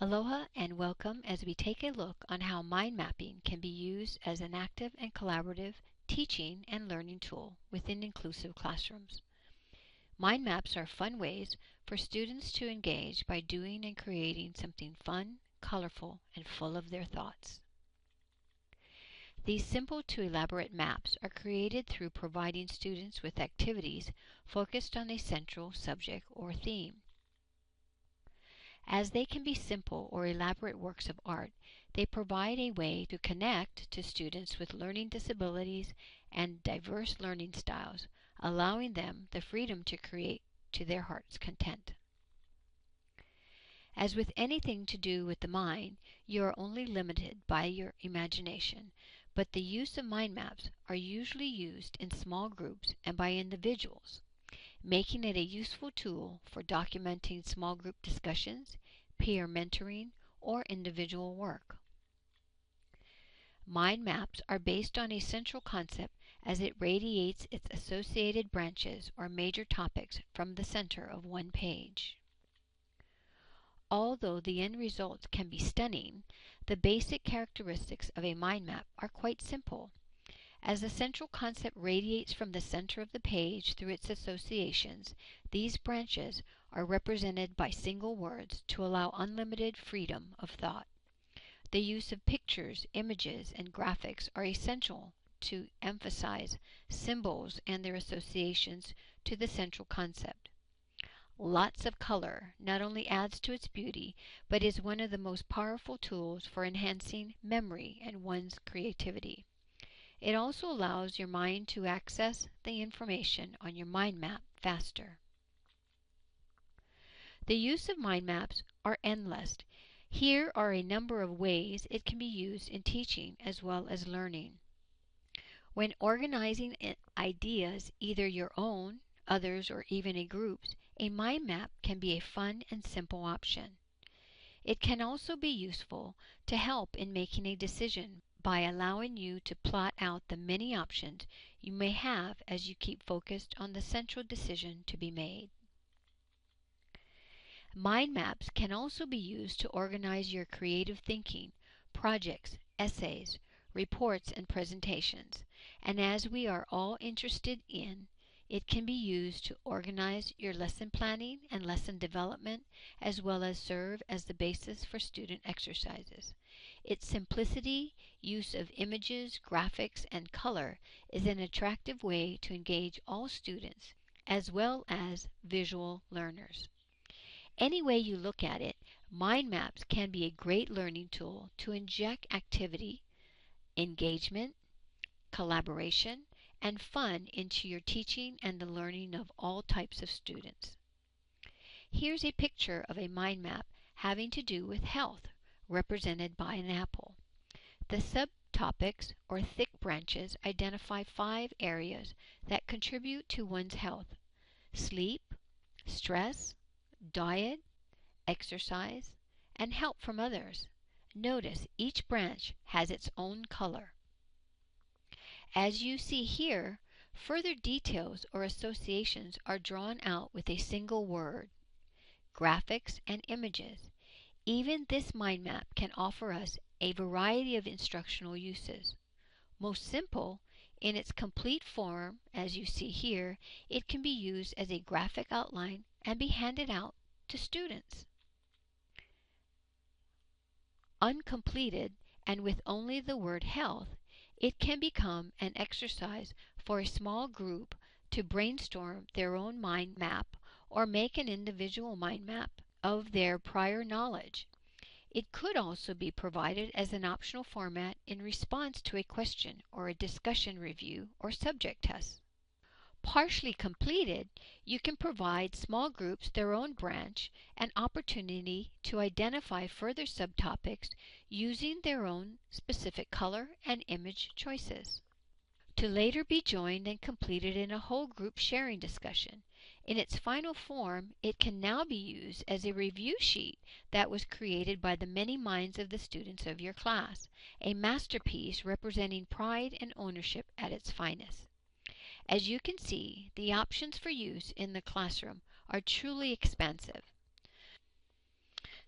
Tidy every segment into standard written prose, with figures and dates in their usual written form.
Aloha and welcome as we take a look on how mind mapping can be used as an active and collaborative teaching and learning tool within inclusive classrooms. Mind maps are fun ways for students to engage by doing and creating something fun, colorful, and full of their thoughts. These simple to elaborate maps are created through providing students with activities focused on a central subject or theme. As they can be simple or elaborate works of art, they provide a way to connect to students with learning disabilities and diverse learning styles, allowing them the freedom to create to their heart's content. As with anything to do with the mind, you are only limited by your imagination, but the use of mind maps are usually used in small groups and by individuals, making it a useful tool for documenting small group discussions, peer mentoring, or individual work. Mind maps are based on a central concept as it radiates its associated branches or major topics from the center of one page. Although the end result can be stunning, the basic characteristics of a mind map are quite simple. As the central concept radiates from the center of the page through its associations, these branches are represented by single words to allow unlimited freedom of thought. The use of pictures, images, and graphics are essential to emphasize symbols and their associations to the central concept. Lots of color not only adds to its beauty, but is one of the most powerful tools for enhancing memory and one's creativity. It also allows your mind to access the information on your mind map faster. The use of mind maps are endless. Here are a number of ways it can be used in teaching as well as learning. When organizing ideas, either your own, others, or even a group's, a mind map can be a fun and simple option. It can also be useful to help in making a decision by allowing you to plot out the many options you may have as you keep focused on the central decision to be made. Mind maps can also be used to organize your creative thinking, projects, essays, reports, and presentations. And as we are all interested in, it can be used to organize your lesson planning and lesson development, as well as serve as the basis for student exercises. Its simplicity, use of images, graphics, and color is an attractive way to engage all students, as well as visual learners. Any way you look at it, mind maps can be a great learning tool to inject activity, engagement, collaboration, and fun into your teaching and the learning of all types of students. Here's a picture of a mind map having to do with health, represented by an apple. The subtopics, or thick branches, identify 5 areas that contribute to one's health: sleep, stress, diet, exercise, and help from others. Notice each branch has its own color. As you see here, further details or associations are drawn out with a single word, graphics, and images. Even this mind map can offer us a variety of instructional uses. Most simple, in its complete form, as you see here, it can be used as a graphic outline and be handed out to students. Uncompleted, and with only the word health, it can become an exercise for a small group to brainstorm their own mind map or make an individual mind map of their prior knowledge. It could also be provided as an optional format in response to a question or a discussion review or subject test. Partially completed, you can provide small groups their own branch and opportunity to identify further subtopics using their own specific color and image choices, to later be joined and completed in a whole group sharing discussion. In its final form, it can now be used as a review sheet that was created by the many minds of the students of your class, a masterpiece representing pride and ownership at its finest. As you can see, the options for use in the classroom are truly expansive.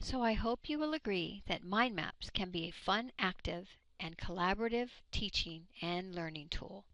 So I hope you will agree that mind maps can be a fun, active, and collaborative teaching and learning tool.